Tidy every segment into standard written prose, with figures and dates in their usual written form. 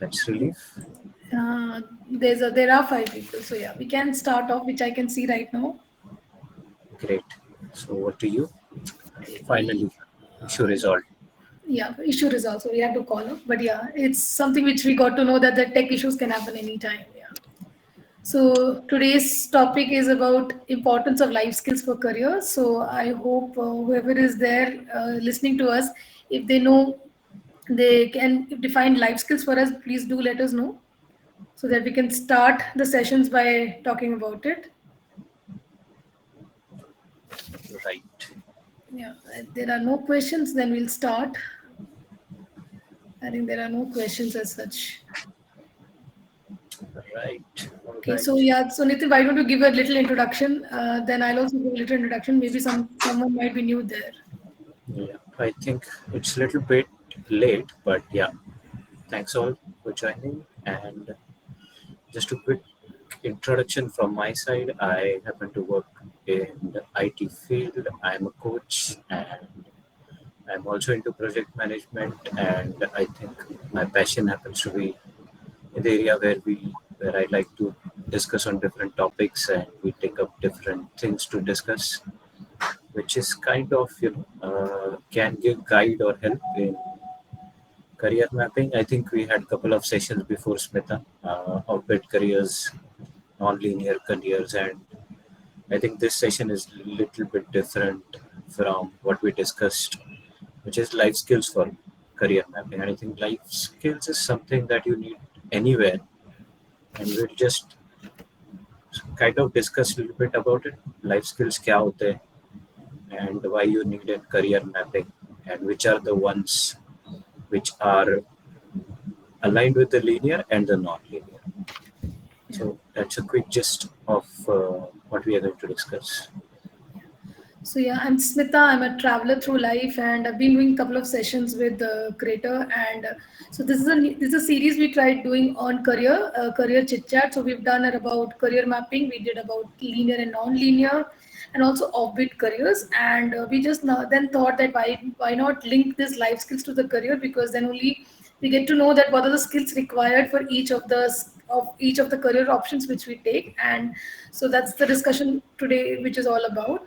That's relief. There are 5 people, so yeah, we can start off, which I can see right now. Great. So what do you? Finally, issue resolved. Yeah, issue resolved. So we have to call up, but yeah, it's something which we got to know that the tech issues can happen anytime. Yeah. So today's topic is about importance of life skills for career. So I hope whoever is there listening to us, if they know they can define life skills for us, please do let us know so that we can start the sessions by talking about it. Right. Yeah, if there are no questions, then we'll start. I think there are no questions as such. Right. All Okay, so right. yeah, so Nitin, why don't you give a little introduction? Then I'll also give a little introduction. Maybe someone might be new there. Yeah. I think it's a little bit late, but yeah. Thanks all for joining. And just a quick introduction from my side. I happen to work in the IT field. I'm a coach and I'm also into project management. And I think my passion happens to be in the area where I like to discuss on different topics and we take up different things to discuss, which is kind of can give guide or help in career mapping. I think we had a couple of sessions before Smita, orbit careers, non-linear careers, and I think this session is a little bit different from what we discussed, which is life skills for career mapping. And I think life skills is something that you need anywhere, and we'll just kind of discuss a little bit about it. Life skills क्या होते हैं and why you need a career mapping and which are the ones which are aligned with the linear and the non-linear. Yeah. So that's a quick gist of what we are going to discuss. So yeah, I'm Smita. I'm a traveler through life, and I've been doing a couple of sessions with the creator. And so this is a series we tried doing on career chit chat. So we've done it about career mapping. We did about linear and non-linear, and also offbeat careers. And we just then thought that why not link this life skills to the career, because then only we get to know that what are the skills required for each of the career options which we take. And so that's the discussion today, which is all about.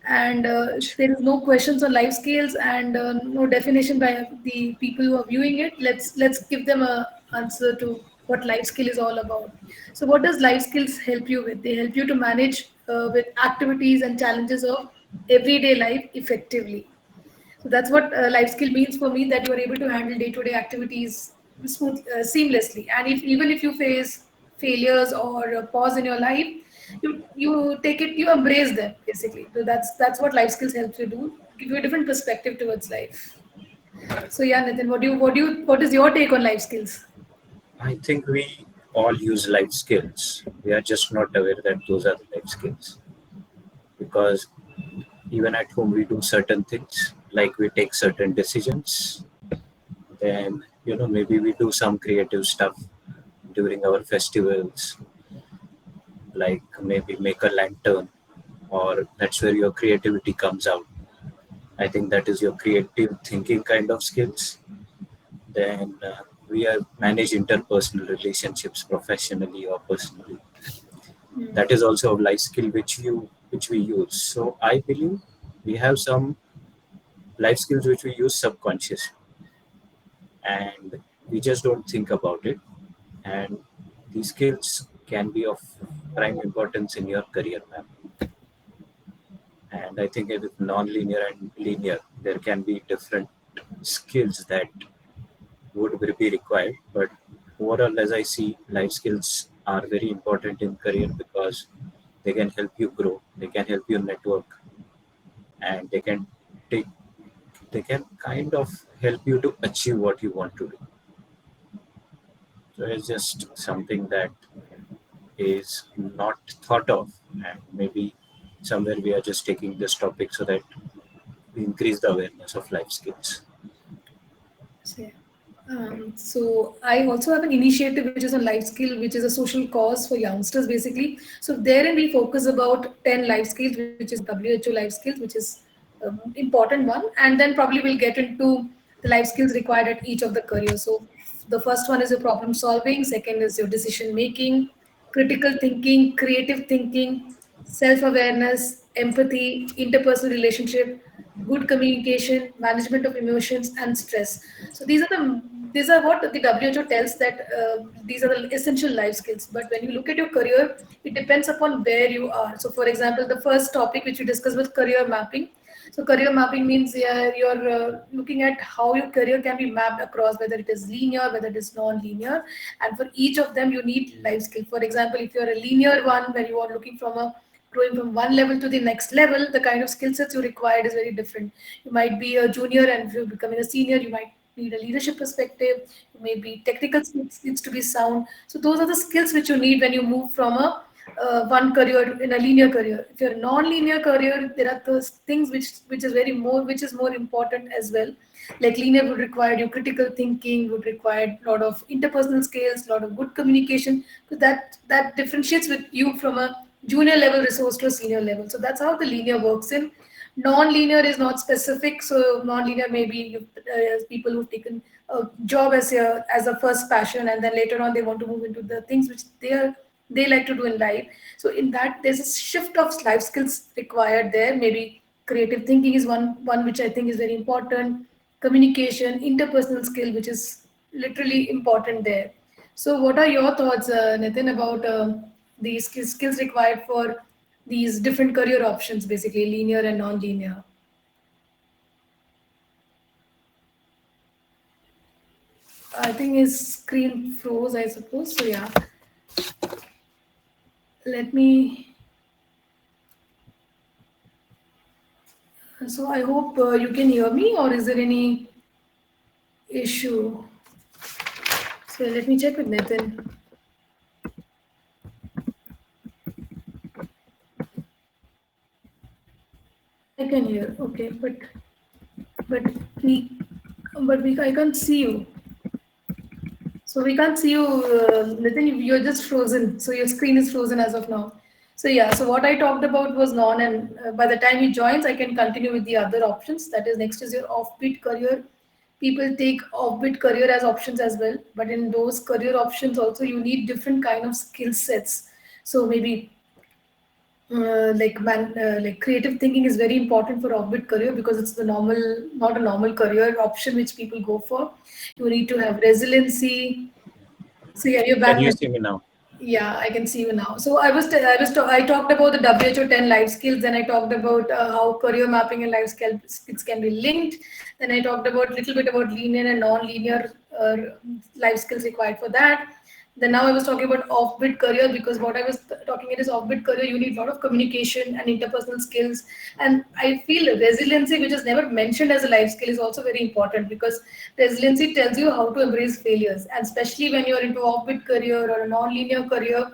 And there is no questions on life skills and no definition by the people who are viewing it. Let's give them a answer to what life skill is all about. So what does life skills help you with? They help you to manage with activities and challenges of everyday life effectively. So that's what life skill means for me, that you are able to handle day-to-day activities seamlessly. And if even if you face failures or a pause in your life, you take it, you embrace them basically. So that's what life skills helps you do, give you a different perspective towards life. So yeah, Nitin, what is your take on life skills? I think we all use life skills. We are just not aware that those are the life skills because even at home we do certain things, like we take certain decisions. Then maybe we do some creative stuff during our festivals, like maybe make a lantern, or that's where your creativity comes out. I think that is your creative thinking kind of skills. Then we have manage interpersonal relationships professionally or personally. That is also a life skill which we use. So I believe we have some life skills which we use subconsciously, and we just don't think about it. And these skills can be of prime importance in your career map. And I think with non-linear and linear, there can be different skills that would be required. But overall, as I see, life skills are very important in career because they can help you grow, they can help you network, and take they can kind of help you to achieve what you want to do. So it's just something that is not thought of, and maybe somewhere we are just taking this topic so that we increase the awareness of life skills. So, yeah. So I also have an initiative which is on life skill, which is a social cause for youngsters basically. So therein we focus about 10 life skills, which is WHO life skills, which is important one, and then probably we'll get into the life skills required at each of the careers. So The first one is your problem solving, second is your decision making, critical thinking, creative thinking, self awareness, empathy, interpersonal relationship, good communication, management of emotions, and stress. So these are what the WHO tells that these are the essential life skills. But when you look at your career, it depends upon where you are. So, for example, the first topic which we discussed was career mapping. So career mapping means you're looking at how your career can be mapped across, whether it is linear, whether it is non-linear, and for each of them you need life skill. For example, if you're a linear one where you are looking from a growing from one level to the next level, the kind of skill sets you require is very different. You might be a junior, and if you're becoming a senior, you might need a leadership perspective. Maybe technical skills needs to be sound. So those are the skills which you need when you move from a one career in a linear career. If you're a non-linear career, there are those things which is more important as well. Like linear would require you critical thinking, would require a lot of interpersonal skills, a lot of good communication. So that differentiates with you from a junior level resource to a senior level. So that's how the linear works in. Non-linear is not specific. So non-linear maybe people who've taken a job as a first passion, and then later on they want to move into the things which they like to do in life. So in that, there's a shift of life skills required there. Maybe creative thinking is one which I think is very important. Communication, interpersonal skill, which is literally important there. So what are your thoughts, Nitin, about these skills required for these different career options, basically linear and non-linear? I think his screen froze, I suppose. So yeah, let me. So I hope you can hear me, or is there any issue? So let me check with Nitin. I can hear. Okay, but we I can't see you. So we can't see you, Nitin. You're just frozen. So your screen is frozen as of now. So yeah. So what I talked about was non, and by the time he joins, I can continue with the other options. That is, next is your offbeat career. People take offbeat career as options as well, but in those career options also you need different kind of skill sets. So maybe like creative thinking is very important for offbeat career because it's the not a normal career option which people go for. You need to have resiliency. So yeah, you're Can back you now. see me now? Yeah, I can see you now. So I talked about the WHO 10 life skills. Then I talked about how career mapping and life skills can be linked. Then I talked about little bit about linear and non-linear life skills required for that. Then now I was talking about off-bid career because what I was talking it is off-bid career. You need a lot of communication and interpersonal skills, and I feel resiliency, which is never mentioned as a life skill, is also very important because resiliency tells you how to embrace failures, and especially when you're into off-bid career or a non-linear career,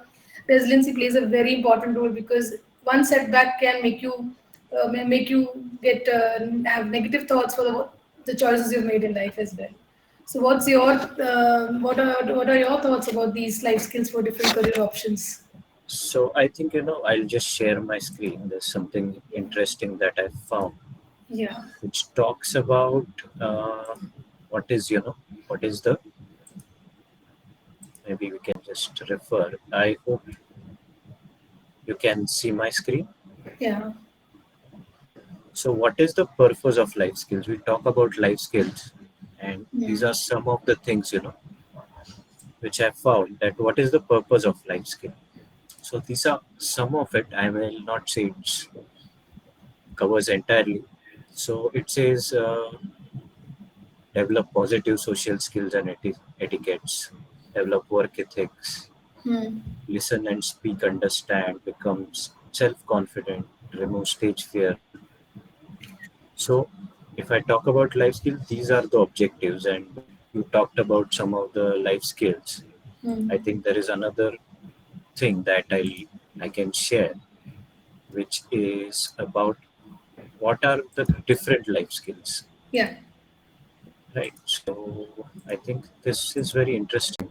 resiliency plays a very important role because one setback can make you get have negative thoughts for the choices you've made in life as well. So, what are your thoughts about these life skills for different career options? So I think I'll just share my screen. There's something interesting that I found, Yeah, which talks about what is what is the maybe we can just refer. I hope you can see my screen. yeah, So what is the purpose of life skills? We talk about life skills, and yeah, these are some of the things which I found that what is the purpose of life skill. So these are some of it. I will not say it covers entirely. So it says develop positive social skills and etiquettes, develop work ethics, hmm, listen and speak, understand, becomes self-confident, remove stage fear. So if I talk about life skills, these are the objectives, and you talked about some of the life skills. I hmm, think there is another thing that I can share, which is about what are the different life skills, yeah. right? So I think this is very interesting.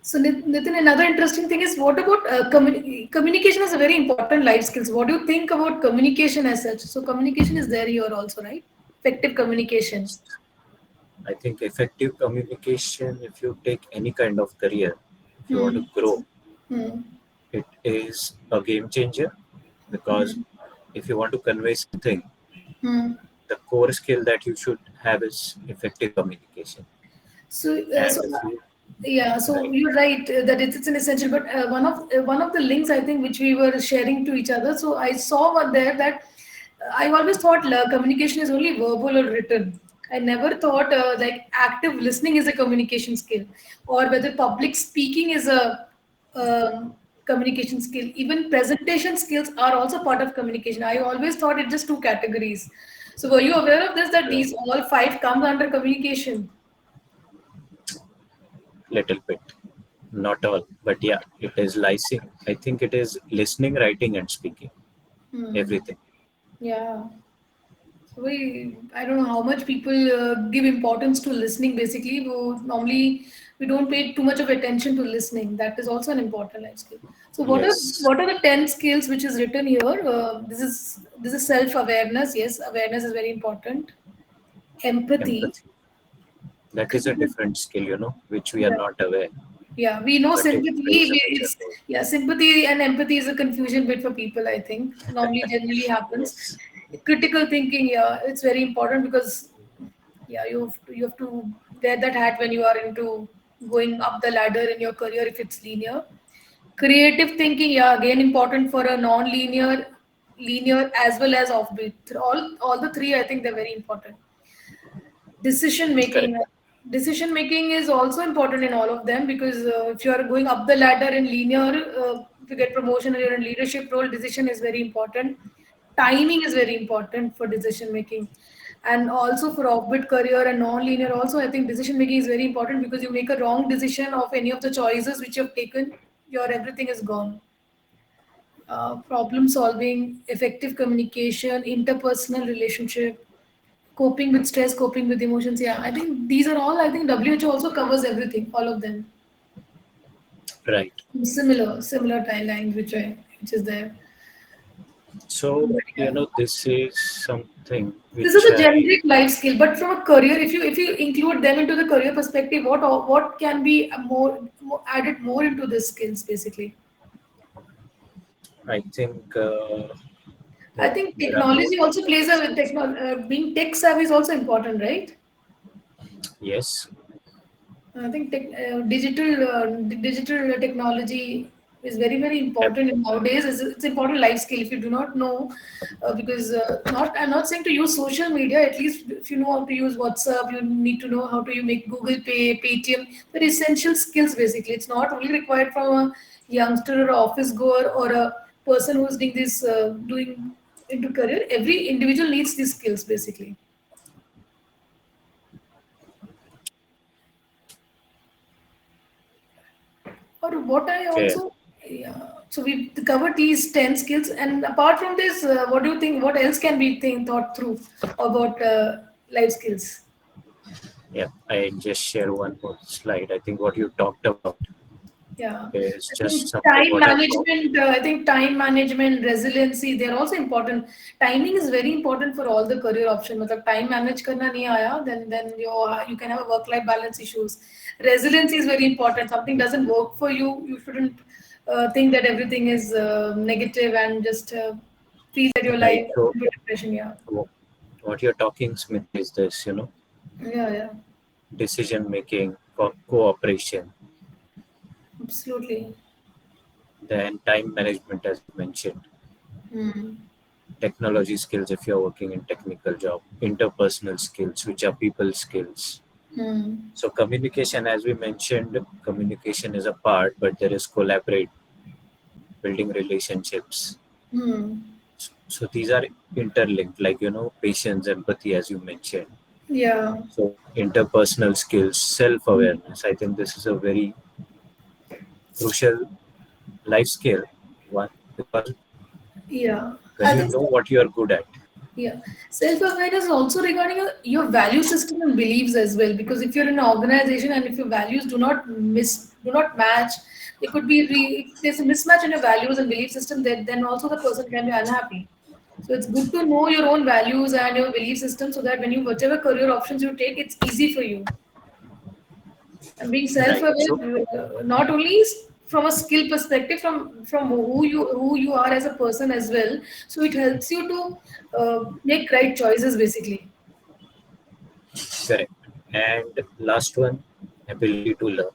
So, Nitin, another interesting thing is what about communication is a very important life skills. What do you think about communication as such? So, communication is there here also, right? Effective communication. I think effective communication, if you take any kind of career, if you want to Hmm. grow, Hmm. it is a game changer, because Hmm. if you want to convey something, Hmm. the core skill that you should have is effective communication. So, And if you, yeah, so right, you're right that it's an essential. But one of the links I think which we were sharing to each other. So I saw one there that I always thought communication is only verbal or written. I never thought like active listening is a communication skill, or whether public speaking is a communication skill. Even presentation skills are also part of communication. I always thought it just two categories. So were you aware of this, that right, these all five come under communication? little bit, not all, but yeah, it is listening. I think it is listening, writing, and speaking. Hmm. Everything. Yeah. So I don't know how much people give importance to listening. Basically, normally we don't pay too much of attention to listening. That is also an important life skill. So Yes, what are the 10 skills which is written here? This is self awareness. Yes, awareness is very important. Empathy. empathy. That is a different skill, which we are Yeah. not aware, Yeah, we know but it sympathy. plays a major It's, role. yeah, sympathy and empathy is a confusion bit for people, I think. Normally, generally happens. Yes, Critical thinking, yeah, it's very important because, yeah, you have to wear that hat when you are into going up the ladder in your career if it's linear. Creative thinking, yeah, again important for a non-linear, linear as well as offbeat. All the three, I think they're very important. Decision correct. making. Decision making is also important in all of them because if you are going up the ladder in linear, if you get promotion or you're in leadership role, decision is very important. Timing is very important for decision making, and also for offbeat career and non-linear. Also, I think decision making is very important because you make a wrong decision of any of the choices which you have taken, your everything is gone. Problem solving, effective communication, interpersonal relationship, coping with stress, coping with emotions. Yeah, I think these are all. I think WHO also covers everything, all of them. Right. Similar timelines, which is there. So, But yeah, this is something this is which a I, generic life skill. But from a career, if you include them into the career perspective, what can be more added more into the skills basically? I think I think there are more technology also plays a skills. being tech savvy is also important, right? Yes, I think digital technology is very ab- important nowadays. It's important life skill. If you do not know, because not I'm not saying to use social media. At least if you know how to use WhatsApp, you need to know how to you make Google Pay, Paytm. They're essential skills basically. It's not only required from a youngster or office goer or a person who's doing this doing into career. Every individual needs these skills basically. Or what I okay. also, yeah. So we covered these 10 skills, and apart from this, what do you think? What else can be thought through about life skills? Yeah, I just share one more slide. I think what you talked about Yeah, is I just think something time what I got. management. I think time management, resiliency, they're also important. Timing is very important for all the career option. मतलब time manage करना नहीं आया, then you can have a work life balance issues. Resiliency is very important. Something doesn't work for you, you shouldn't think that everything is negative and just feel that your Right. life So, into depression. Yeah, what you're talking, Smith, is this, yeah, yeah, decision making, cooperation, absolutely. then time management, as you mentioned, Hmm. technology skills if you're working in technical job, interpersonal skills, which are people skills. Hmm. So communication, as we mentioned, communication is a part, but there is collaborate, building relationships. Hmm. So these are interlinked, like patience, empathy, as you mentioned. Yeah, So interpersonal skills, self-awareness. I think this is a very crucial life skill one, because yeah. when I you think know what you are good at, yeah, self-awareness is also regarding your value system and beliefs as well. Because if you're in an organization and if your values do not match, there could be if there's a mismatch in your values and belief system. Then also the person can be unhappy. So it's good to know your own values and your belief system so that when you whatever career options you take, it's easy for you. And being Right. So self-aware, not only from a skill perspective, from who you are as a person as well. So it helps you to make right choices basically. correct. And last one, ability to learn.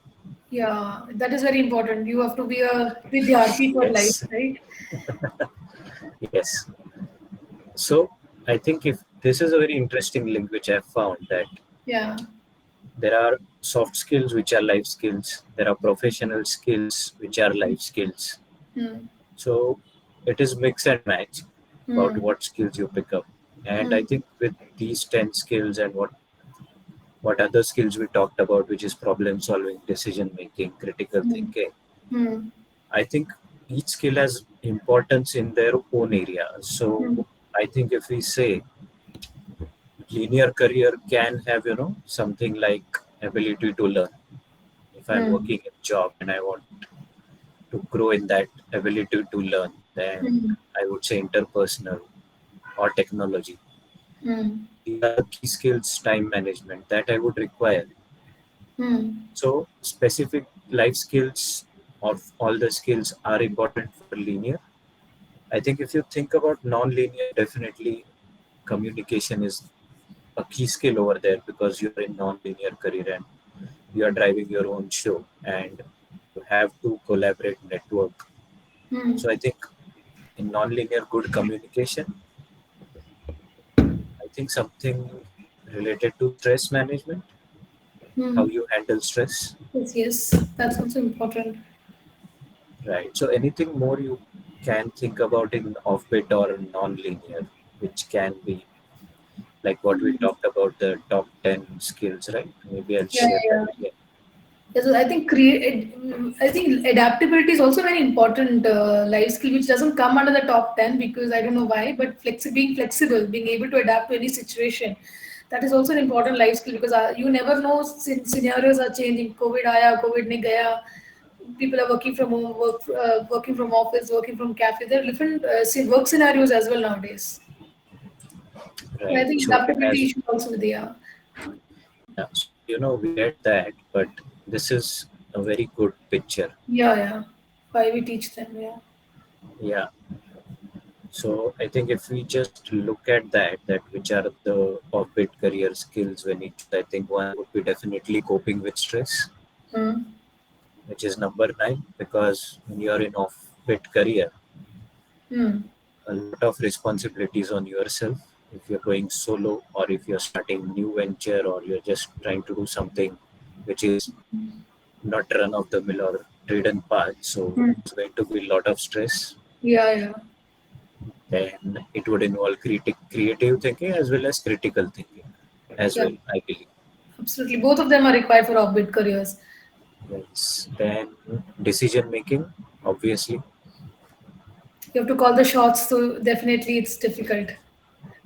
Yeah, that is very important. You have to be a vidyarthi for life, Yes. right? Yes. So I think if this is a very interesting link which I found, that Yeah. there are soft skills which are life skills, there are professional skills which are life skills. Hmm. So it is mix and match about Hmm. what skills you pick up. And I Hmm. think with these 10 skills and what other skills we talked about, which is problem solving, decision making, critical Hmm. thinking, Hmm. I think each skill has importance in their own area. Hmm. So I think if we say linear career can have, something like ability to learn. If I'm Hmm. working a job and I want to grow in that ability to learn, then Hmm. I would say interpersonal or technology. Hmm. These are the key skills, time management that I would require. Hmm. So specific life skills of all the skills are important for linear. I think if you think about non-linear, definitely communication is a key skill over there because you're in non-linear career and you are driving your own show and you have to collaborate, network. Hmm. So I think in non-linear good communication, I think something related to stress management, how Hmm. you handle stress, Yes, yes, that's also important. right? So anything more you can think about in off-bit or non-linear, which can be like what we talked about, the top 10 skills, right? Maybe I'll Yeah, share that yeah. again. Yeah, so I think adaptability is also very important life skill, which doesn't come under the top 10 because I don't know why, but being flexible, being able to adapt to any situation, that is also an important life skill because you never know, scenarios are changing. COVID aaya, COVID nahi gaya. People are working from home, working from office, working from cafe. There are different work scenarios as well nowadays. So I Right. think So adaptability as should also be there. yeah, so, we get that, but this is a very good picture. Yeah, yeah. Why we teach them, yeah. Yeah. So I think if we just look at that which are the off-bit career skills when we choose, I think one would be definitely coping with stress, Hmm. which is number 9, because when you're in off-bit career, Hmm. a lot of responsibilities on yourself. If you're going solo or if you're starting new venture or you're just trying to do something which is not run of the mill or traded path, so Hmm. it's going to be a lot of stress. Yeah, yeah. Then it would involve creative thinking as well as critical thinking as Yeah, well, I believe. absolutely. Both of them are required for offbeat careers. Yes. Then decision making, obviously. You have to call the shots, so definitely it's difficult.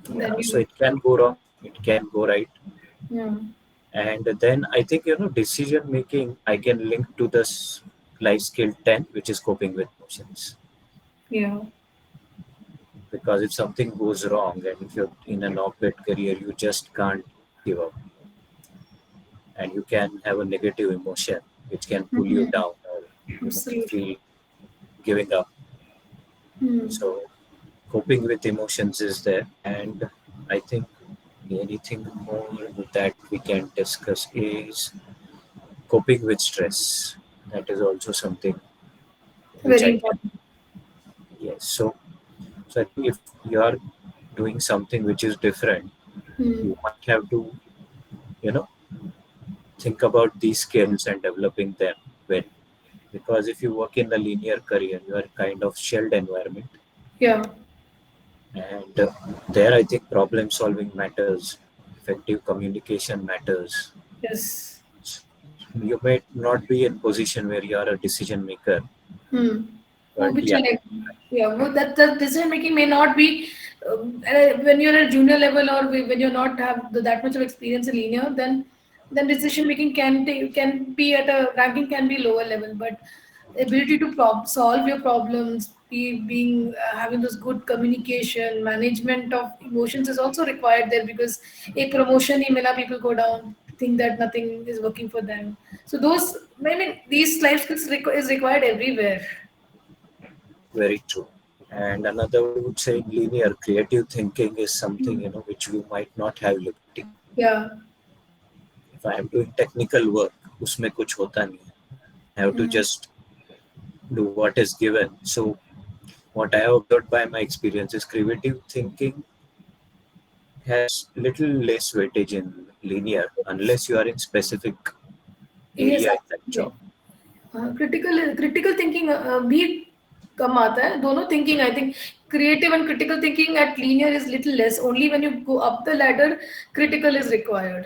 Yeah. Then So you, it can go wrong, it can go right. hmm. And then I think, decision making, I can link to this life skill 10, which is coping with emotions. Yeah. Because if something goes wrong and if you're in an off-bit career, you just can't give up, and you can have a negative emotion which can pull you Mhm. down, or you Absolutely. feel giving up. Hmm. So coping with emotions is there. And I think anything more that we can discuss is coping with stress. That is also something which Very I can. important. Yes. So I think if you are doing something which is different, Hmm. you might have to, you know, think about these skills and developing them well. Because if you work in the linear career, you are kind of shelled environment, Yeah. and there I think problem solving matters, effective communication matters. Yes. You may not be in position where you are a decision maker, Hmm. Oh, but which yeah, I agree. Yeah, well, that the decision making may not be when you're at junior level or when you're not have that much of experience in linear, then decision making can be at a ranking can be lower level. But ability to solve your problems, being having those good communication, management of emotions is also required there, because a promotion ही मिला, people go down, think that nothing is working for them. So those, I mean, these life skills is required everywhere. Very true. And another would say linear creative thinking is something, Hmm. which we might not have liberty. Yeah. If I am doing technical work, उसमें कुछ होता नहीं है. I have to Hmm. just do what is given. So what I have observed by my experience is creative thinking has little less weightage in linear unless you are in specific Yes, area in that absolutely. job. Critical thinking भी कम आता है. दोनों thinking, I think creative and critical thinking at linear is little less. Only when you go up the ladder, critical is required.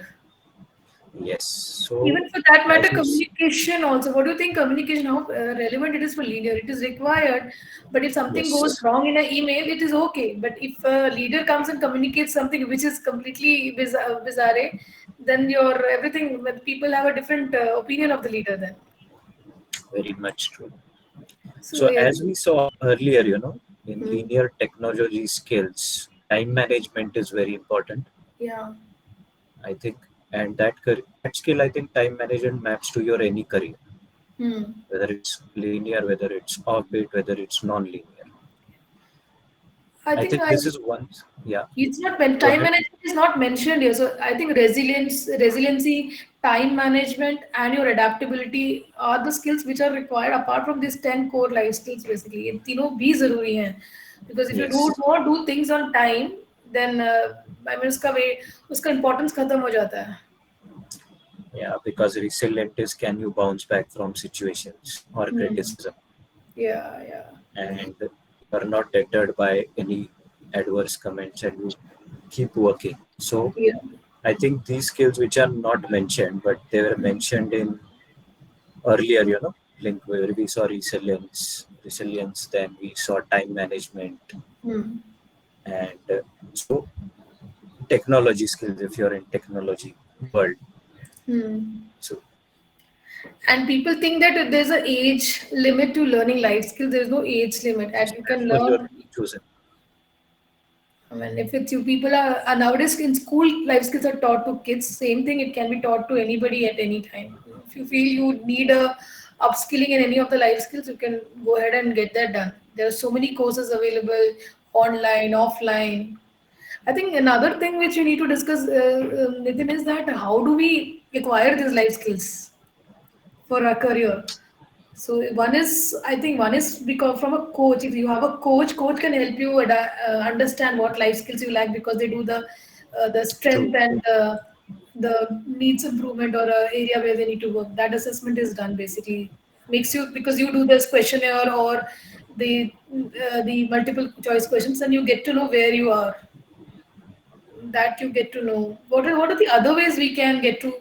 Yes. So Even for that matter, as we communication also. What do you think communication, how relevant it is for linear? It is required, but if something goes yes, wrong in an email, it is okay. But if a leader comes and communicates something which is completely bizarre, then your everything, when people have a different opinion of the leader then. very much true. So So yeah. as we saw earlier, in Hmm. linear technology skills, time management is very important, Yeah. I think, and that skill, I think, time management maps to your any career, Hmm. whether it's linear, whether it's offbeat, whether it's non-linear. I I think think this is one. Yeah, it's not go time ahead. management is not mentioned here. So I think resiliency, time management, and your adaptability are the skills which are required apart from these 10 core life skills basically. ये तीनों भी जरूरी हैं. Because if you do Yes, not do things on time, then I mean उसका importance खत्म हो जाता है. yeah, because resilient is can you bounce back from situations or Hmm. criticism, Yeah, yeah. and you are not deterred by any adverse comments, and you keep working. So Yeah. I think these skills which are not mentioned, but they were mentioned in earlier, link where we saw resilience, then we saw time management, Hmm. and so technology skills if you're in technology world. Hmm. So And people think that there's an age limit to learning life skills. There's no age limit, and you can for your learn. chosen. I mean, if it's you, people are nowadays in school, life skills are taught to kids. Same thing, it can be taught to anybody at any time. If you feel you need a upskilling in any of the life skills, you can go ahead and get that done. There are so many courses available, online, offline. I think another thing which we need to discuss, Nitin, is that how do we acquire these life skills for our career? So I think one is because from a coach. If you have a coach can help you understand what life skills you lack, because they do the True. strength and the needs improvement or area where they need to work. That assessment is done basically. Makes you, because you do this questionnaire or the multiple choice questions, and you get to know where you are. That you get to know. What are the other ways we can get to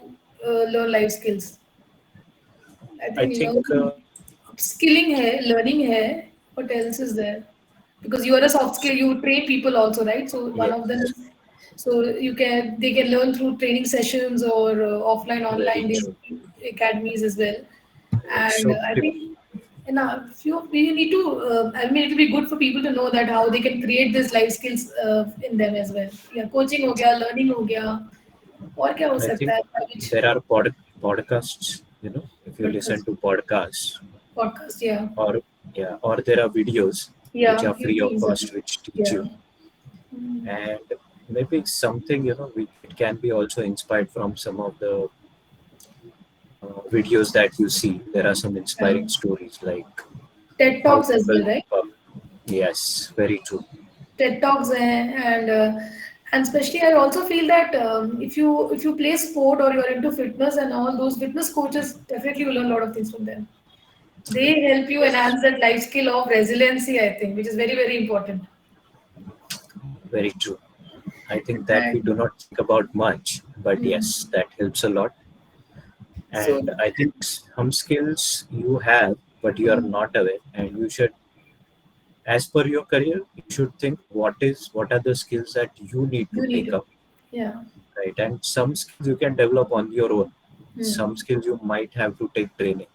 learn life skills? I I think think learning, upskilling hai, learning hai. What else is there? Because you are a soft skill, you train people also, right? So one of them yes, is, so they can learn through training sessions or offline, very online, these true. academies as well. And So I think, and few we need to. I mean, it will be good for people to know that how they can create these life skills in them as well. Yeah, coaching हो गया, learning हो गया, और क्या हो I सकता think है? Which there are podcasts. If you listen podcast, to podcasts, podcast, yeah. or yeah, or there are videos which Yeah, are free of YouTube's cost, which teach yeah. you, and maybe something it can be also inspired from some of the videos that you see. There are some inspiring Um, stories like TED how Talks as people. well, right? Yes, very true. TED Talks and especially I also feel that if you play sport or you're into fitness and all, those fitness coaches definitely will learn a lot of things from them. They help you Yes, enhance that life skill of resiliency, I think, which is very, very important. very true. I think that we do And not think about much, but mm, yes, that helps a lot. so And I think some skills you have, but you are mm, not aware, and you should, as per your career, you should think what are the skills that you need to you need take to, up, yeah. right? And some skills you can develop on your own. Mm, Some skills you might have to take training.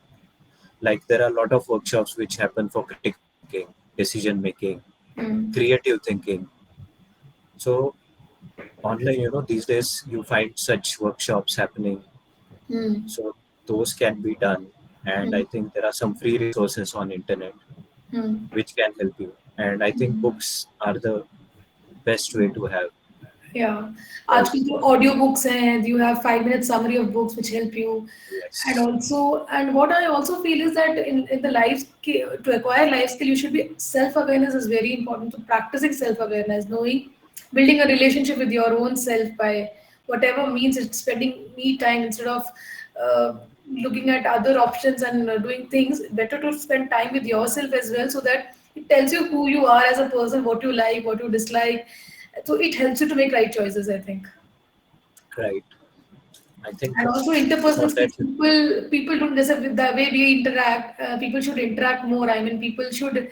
like there are a lot of workshops which happen for critical thinking, decision making, Mm. creative thinking. So online, these days you find such workshops happening. Mm. So those can be done. And I Mm. think there are some free resources on internet Mm. which can help you. And I think Mm. books are the best way to have. Yeah, Like, आजकल तो audio books हैं. You have 5 minute summary of books which help you, and yes, also, and what I also feel is that in the to acquire life skill, you should be self awareness is very important. So practicing self awareness, knowing, building a relationship with your own self by whatever means it's spending me time instead of uh, looking at other options and doing things. Better to spend time with yourself as well, so that it tells you who you are as a person, what you like, what you dislike, so it helps you to make right choices, I think. right. I think And also for interpersonal that, skills. People don't deserve the way we interact. People should interact more. I mean, people should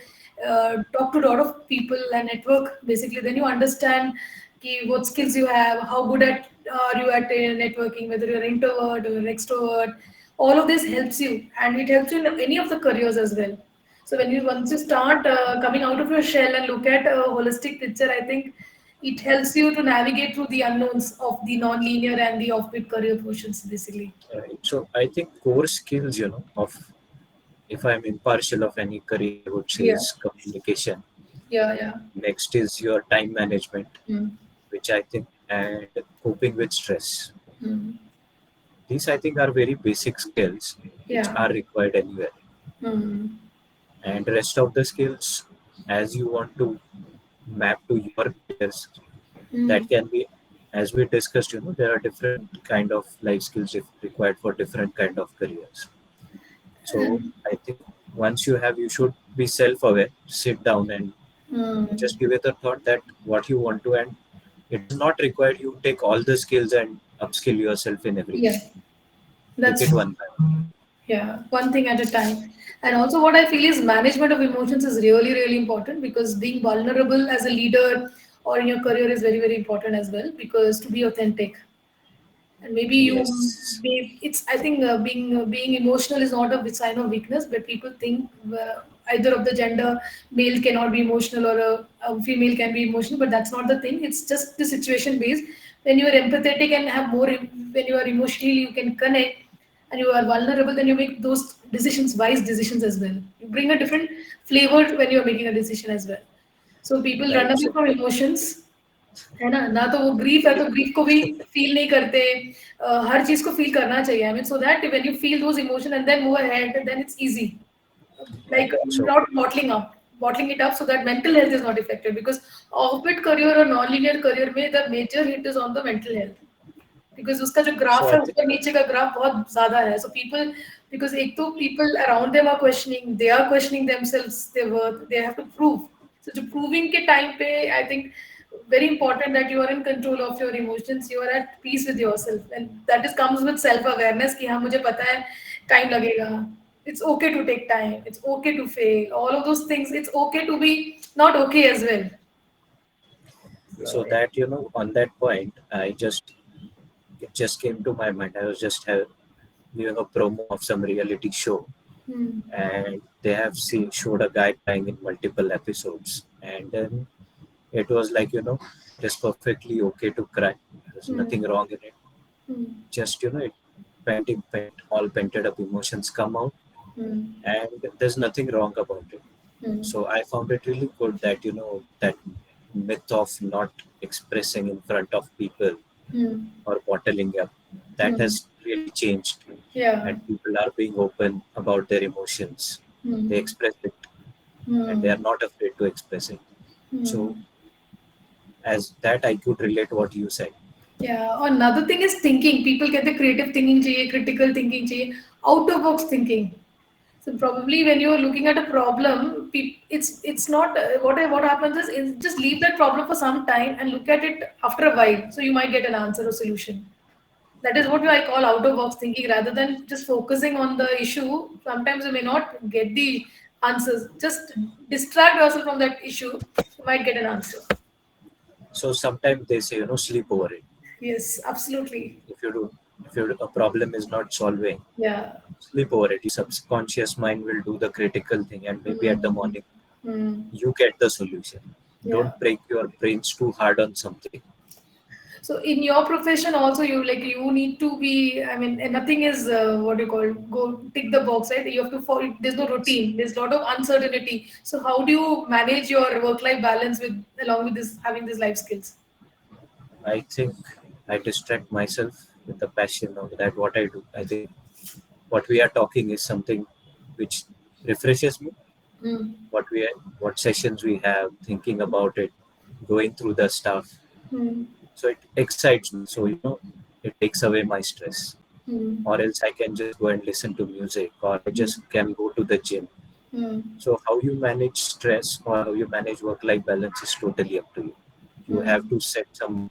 talk to a lot of people and network. Basically, then you understand what skills you have, how good at are you at networking, whether you're introvert or an extrovert. All of this helps you, and it helps you in any of the careers as well. So when you once you start coming out of your shell and look at a holistic picture, I think it helps you to navigate through the unknowns of the non-linear and the offbeat career portions, basically. right. So I think core skills, of if I'm impartial of any career, I would say Yeah, is communication. yeah, yeah. Next is your time management, Mm. which I think, and coping with stress. Mm. These I think are very basic skills which Yeah. are required anywhere. Mm. And rest of the skills, as you want to map to your careers, that Mm. can be, as we discussed, there are different kind of life skills required for different kind of careers. So And, I think once you have, you should be self-aware, sit down and mm. just give it a thought that what you want to, and it is not required you take all the skills and upskill yourself in everything. Yeah, Take that's it true. one by one. Yeah, one thing at a time. And also, what I feel is management of emotions is really, really important, because being vulnerable as a leader or in your career is very, very important as well, because to be authentic. And maybe Yes, it's, I think, being emotional is not a sign of weakness, but people think either of the gender, male cannot be emotional or a female can be emotional, but that's not the thing. It's just the situation based. When you are empathetic and have more, when you are emotionally, you can connect, and you are vulnerable, then you make those decisions, wise decisions as well. You bring a different flavor when you are making a decision as well. So people run right. away So from emotions, है ना, ना तो वो grief है तो grief को भी feel नहीं करते. हर चीज को फील करना चाहिए, I mean, so that when you feel those emotion and then move ahead, then it's easy, like so not bottling it up, so that mental health is not affected, because orbit career or non-linear career में the major hit is on the mental health, because उसका जो so graph I है think ऊपर नीचे का graph बहुत ज्यादा है. So people, because एक तो people around them are questioning, they are questioning themselves, their worth, they have to prove. So जो proving के time पे, I think very important that you are in control of your emotions, you are at peace with yourself, and that is comes with self awareness कि हाँ मुझे पता है time लगेगा. It's okay to take time. It's okay to fail. All of those things. It's okay to be not okay as well. so So yeah. that on that point, it just came to my mind. I was just viewing a promo of some reality show, Hmm. and they have showed a guy crying in multiple episodes, and then it was like it is perfectly okay to cry. There's Hmm. nothing wrong in it. Hmm. Just all painted up emotions come out, Hmm. and there's nothing wrong about it. Hmm. So I found it really good that that myth of not expressing in front of people Hmm. or bottling up, that Hmm. has really changed, Yeah. and people are being open about their emotions. They Hmm. express it, and they Hmm. are not afraid to express it. So Hmm. as that, I could relate what you said. Yeah. Another thing is thinking. People get the creative thinking चाहिए, critical thinking चाहिए, out of box thinking. So probably when you're looking at a problem, it's not what happens is just leave that problem for some time and look at it after a while. So you might get an answer or solution. That is what I call out of box thinking, rather than just focusing on the issue. Sometimes you may not get the answers. Just distract yourself from that issue. You might get an answer. So sometimes they say sleep over it. Yes, absolutely. If you do, If a problem is not solving, Yeah. sleep over it. Your subconscious mind will do the critical thing, and maybe at the Mm. morning Mm. you get the solution. Yeah. Don't break your brains too hard on something. So in your profession also, you need to be. I mean, and nothing is what you call go tick the box, right? You have to follow. There's no routine. There's a lot of uncertainty. So how do you manage your work-life balance with along with this having these life skills? I think I distract myself with the passion of that what I do. I think what we are talking is something which refreshes me. Mm. What sessions we have, thinking about it, going through the stuff. Mm. So it excites me. So it takes away my stress. Mm. Or else I can just go and listen to music, or I Mm. just can go to the gym. Mm. So how you manage stress or how you manage work-life balance is totally up to you. You have Mm. to set some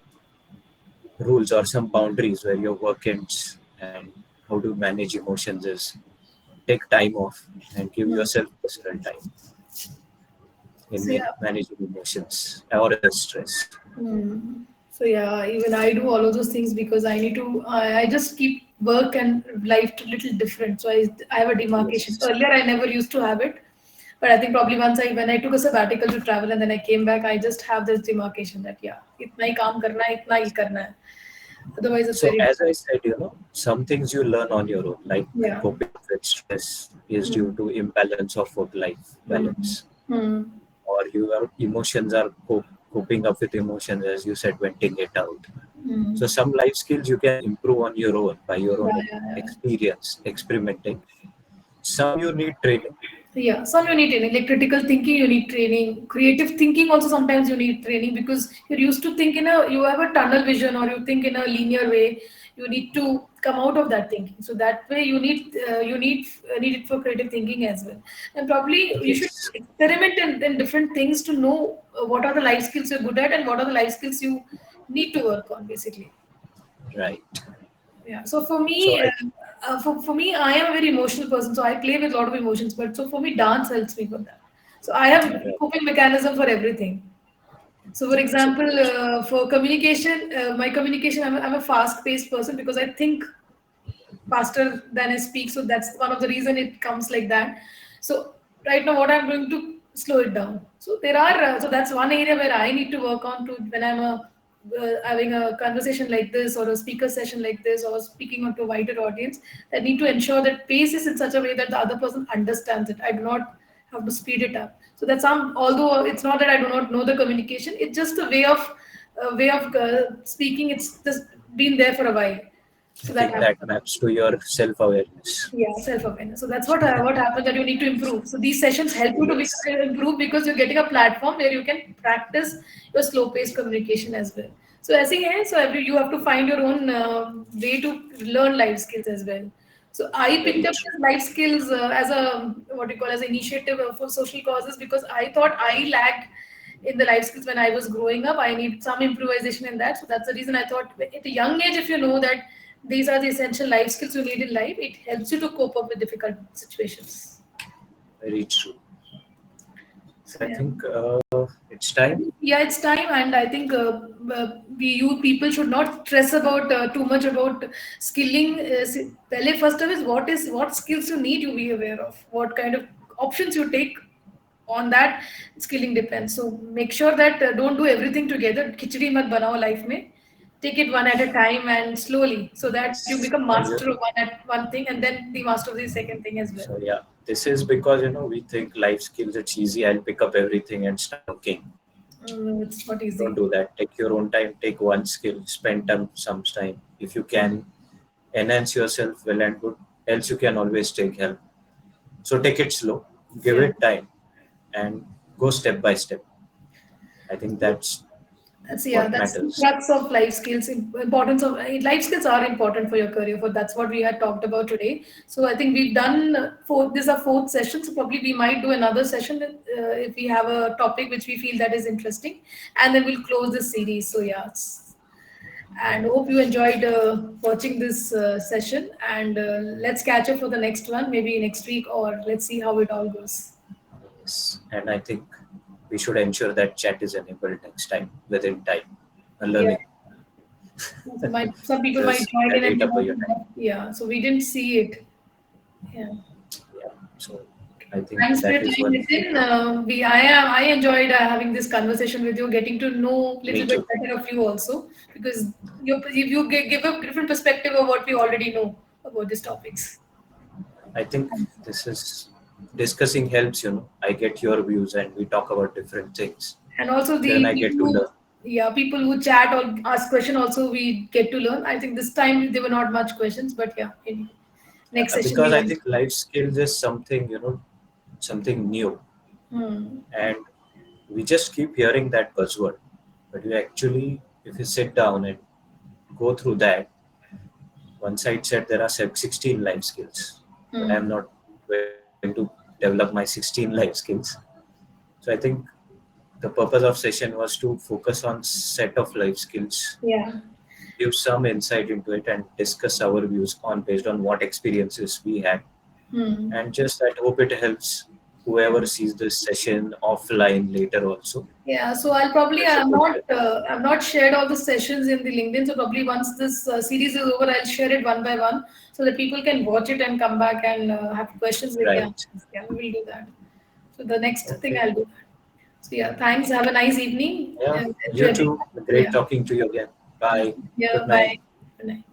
rules or some boundaries where your work ends, and how to manage emotions is take time off and give Mm. yourself personal time in So yeah. managing emotions or the stress. Hmm. So yeah, even I do all of those things because I need to. I just keep work and life a little different. So I have a demarcation. Yes, Earlier, I never used to have it, but I think probably once when I took a sabbatical to travel and then I came back, I just have this demarcation that yeah, इतना ही काम करना है, इतना ही करना है. Otherwise, it's so very as I difficult. said, some things you learn on your own, like Yeah. coping with stress is due Hmm. to imbalance of work life Hmm. balance, Hmm. or your emotions are coping up with emotions, as you said, venting it out. So Hmm. some life skills you can improve on your own by your Yeah, own yeah, yeah. experience, experimenting. Some you need training. Yeah, some you need training, like critical thinking, you need training. Creative thinking also sometimes you need training because you're used to think you have a tunnel vision or you think in a linear way. You need to come out of that thinking. So that way you need it for creative thinking as well. And probably you should Yes, experiment in different things to know what are the life skills you're good at and what are the life skills you need to work on basically. right. Yeah. So So I for me, I am a very emotional person. So I play with a lot of emotions. But so for me, dance helps me with that. So I have right. coping mechanism for everything. So for That's a example, great. for communication, my communication, I'm a fast-paced person because I think faster than I speak. So that's one of the reason it comes like that. So right now, what I'm doing to slow it down. So so that's one area where I need to work on to when having a conversation like this or a speaker session like this or speaking to a wider audience. I need to ensure that pace is in such a way that the other person understands it. I do not have to speed it up. So that's although it's not that I do not know the communication, it's just a way of speaking. It's just been there for a while. I So that think happens. that maps to your self-awareness. Yeah, self-awareness. So that's what happens that you need to improve. So these sessions help you to Yes, improve because you're getting a platform where you can practice your slow-paced communication as well. So as a so you have to find your own way to learn life skills as well. So I very picked up true. this life skills as a what you call as an initiative for social causes because I thought I lacked in the life skills when I was growing up. I need some improvisation in that. So that's the reason I thought at a young age, if you know that these are the essential life skills you need in life, it helps you to cope up with difficult situations. Very true. So So I yeah. think it's time. Yeah, it's time, and I think you people should not stress about too much about skilling. Pehle first of is what skills you need to be aware of, what kind of options you take on that skilling depends. So make sure that don't do everything together. Khichdi mat banao life mein. Take it one at a time and slowly, so that you become And master of one thing, and then the master of the second thing as well. so yeah, this is because we think life skills it's easy. I'll pick up everything and start working. It's not Don't easy. do that. Take your own time. Take one skill. Spend some time. If you can enhance yourself, well and good. Else you can always take help. So take it slow. Give Yeah. it time and go step by step. I think that's what That's the matters. crux of life skills. Importance of life skills are important for your career. For that's what we had talked about today. So I think we've done this is our fourth session. So probably we might do another session if we have a topic which we feel that is interesting, and then we'll close this series. So yeah, and hope you enjoyed watching this session. And let's catch up for the next one, maybe next week, or let's see how it all goes. Yes. And I think we should ensure that chat is enabled next time within time. Yeah. Learning. So some people might Just join in I'll and eat they up want your to time. yeah. So we didn't see it. Yeah. Yeah. So I think Thanks for that your is time, one thing. Nitin. I enjoyed having this conversation with you, getting to know a Me little bit too. better of you also, because give a different perspective of what we already know about these topics. I think this is discussing helps, I get your views and we talk about different things. And also Then the I get to learn. people who chat or ask question also we get to learn. I think this time there were not much questions, but yeah, in next session Because I we'll. think life skills is something, something new. Hmm. And we just keep hearing that buzzword. But you actually, if you sit down and go through that, one side said there are 16 life skills, but I'm Hmm. not going to develop my 16 life skills. So I think the purpose of session was to focus on set of life skills, Yeah. give some insight into it, and discuss our views on based on what experiences we had. Hmm. And just I hope it helps whoever sees this session offline later also. Yeah, so I'll probably It's a good help. I've not shared all the sessions in the LinkedIn. So probably once this series is over, I'll share it one by one so that people can watch it and come back and have questions with the Right. answers. Yeah, we will do that. So the next thing Okay. I'll do. So yeah, thanks. Have a nice evening Yeah. and You enjoy. too. Great Yeah, talking to you again. Bye. yeah. Good night. Bye. Good night.